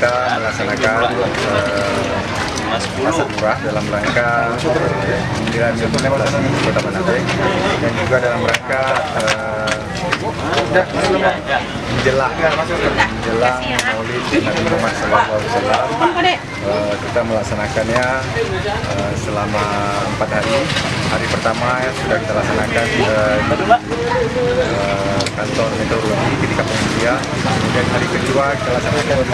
kita melaksanakan pasar murah dalam rangka penyelenggaraan implementasi Kota Manado dan juga dalam rangka menjelang Maulid Nabi Muhammad SAW. Kita melaksanakannya selama 4 hari. Hari pertama sudah kita laksanakan di kantor meteorologi di Kampung Mulia. Kemudian hari kedua kita laksanakan di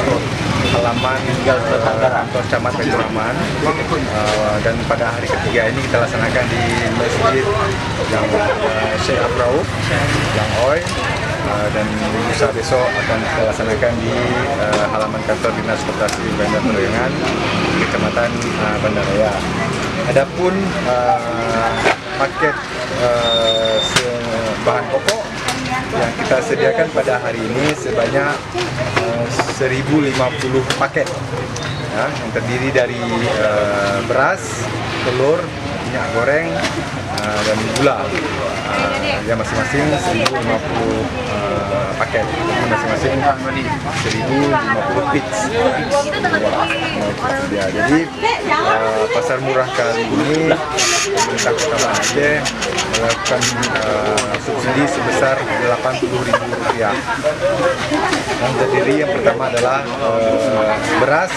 halaman kantor Camat Baitur Rahman. Dan pada hari ketiga ini kita laksanakan di masjid yang Syekh Abrauf yang Oi. Dan lusa besok akan kita laksanakan di halaman kantor Dinas Koperasi Bandar Periangan Kecamatan Bandaraya. Adapun paket bahan pokok yang kita sediakan pada hari ini sebanyak 1050 paket ya, yang terdiri dari beras, telur, minyak goreng, dan gula. Ya masing-masing 1050 paket, masing-masing 1050 pits. Ya, jadi pasar murah kali ini pemerintah Kota Manado melakukan subsidi sebesar Rp80.000. Yang terdiri yang pertama adalah beras,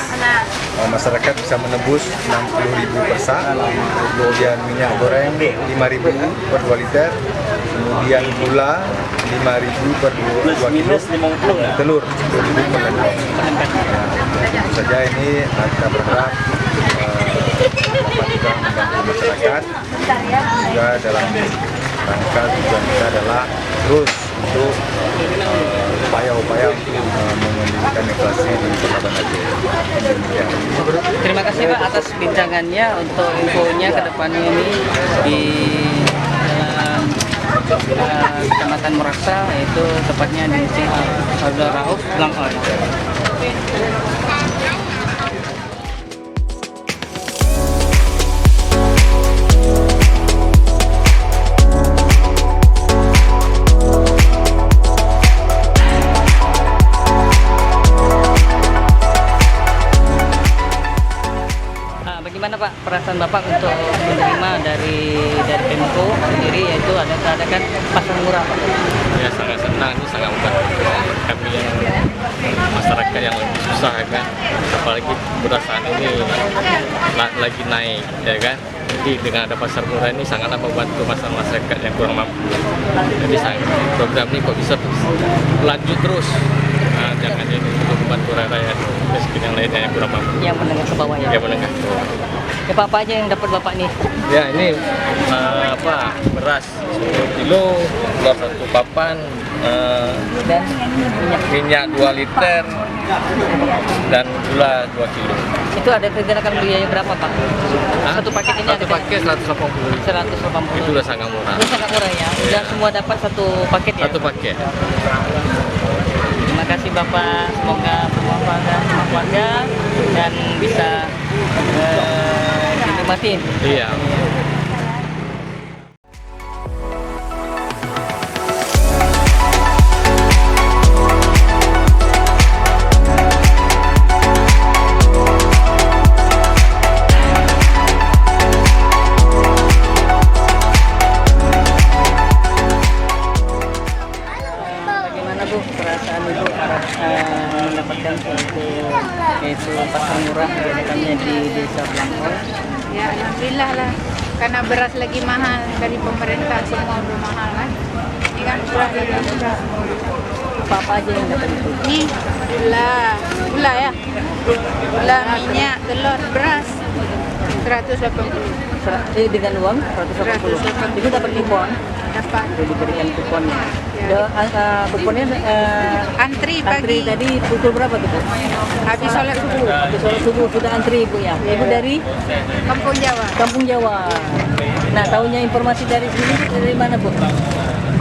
masyarakat bisa menebus Rp60.000 per sak, kemudian minyak goreng Rp5.000 per 2 liter, kemudian gula Rp5.000 per 2 kilo, dan telur Rp10.000 per liter. Tentu saja ini kita berharap dapat juga membantu masyarakat. Juga dalam rangka tujuan kita adalah terus untuk upaya-upaya untuk mengendalikan inflasi di Kota Manado. Terima kasih Pak atas bincangannya, untuk infonya ke depannya ini di Kecamatan Muraksa, yaitu tepatnya di Saudara Rauf Langkon. Bagaimana Pak perasaan Bapak untuk menerima dari Pemko sendiri, yaitu adakan pasar murah Pak? Ya sangat senang, ini sangat membantu kami yang masyarakat yang lebih susah ya kan, apalagi beras saat ini lagi naik ya kan. Jadi dengan ada pasar murah ini sangatlah membantu masyarakat yang kurang mampu. Jadi program ini kok bisa lanjut terus. Nah, jangan ini untuk membantu rakyat miskin yang lainnya yang kurang mampu. Yang menengah ke bawah ya? Yang menengah ke bawah. Ya, apa aja yang dapat Bapak nih? Ya ini beras 10 kilo, telur 1 papan, dan minyak 2 liter, dan gula 2 kilo. Itu ada kegenakan biaya berapa Pak? Satu paket ini satu paket 180. 180. Itu udah sangat murah. Itu sangat murah ya? Udah semua dapat satu paket ya? Satu paket. Terima kasih Bapak, semoga bermanfaat keluarga dan bisa dinikmatin. Iya. Perasaan Ibu mendapatkan yaitu pasar murah kami di Desa Blangkon? Ya alhamdulillah lah, karena beras lagi mahal dari pemerintah, semua udah mahal kan. Ini kan murah lagi murah. Apa aja yang dapat itu? Ini gula ya, gula, minyak, telur, beras 180. Dengan uang 180. Itu dapat kupon? Dapat. Sudah diberikan kuponnya. Kuponnya Antri pagi. Antri tadi pukul berapa tuh Bu? Habis sholat subuh. Habis sholat subuh sudah antri Ibu ya? Ibu dari? Kampung Jawa. Kampung Jawa. Nah, tahunya informasi dari sini dari mana Bu?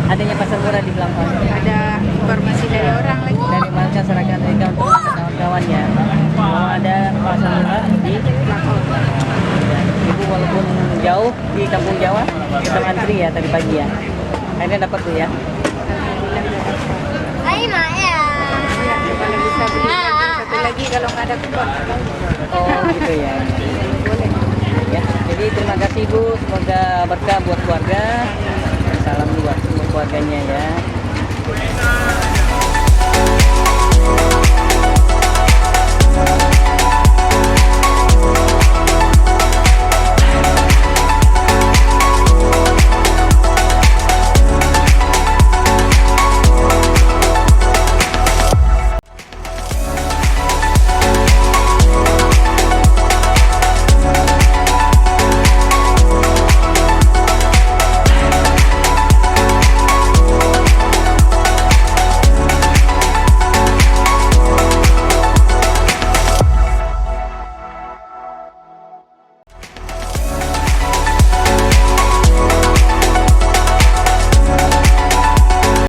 Adanya pasar murah di Blangkon? Ada informasi dari orang lagi. Dari masyarakat dari kawan-kawannya. Mau ada pasar murah di Blangkon. Ibu walaupun jauh di Kampung Jawa, tetap antri ya tadi pagi ya. Akhirnya dapat tuh ya. Kalau bisa beli satu lagi, kalau nggak ada kupon. Oh gitu ya. Boleh. Ya, jadi terima kasih Bu, semoga berkah buat keluarga. Salam buat semua keluarganya ya.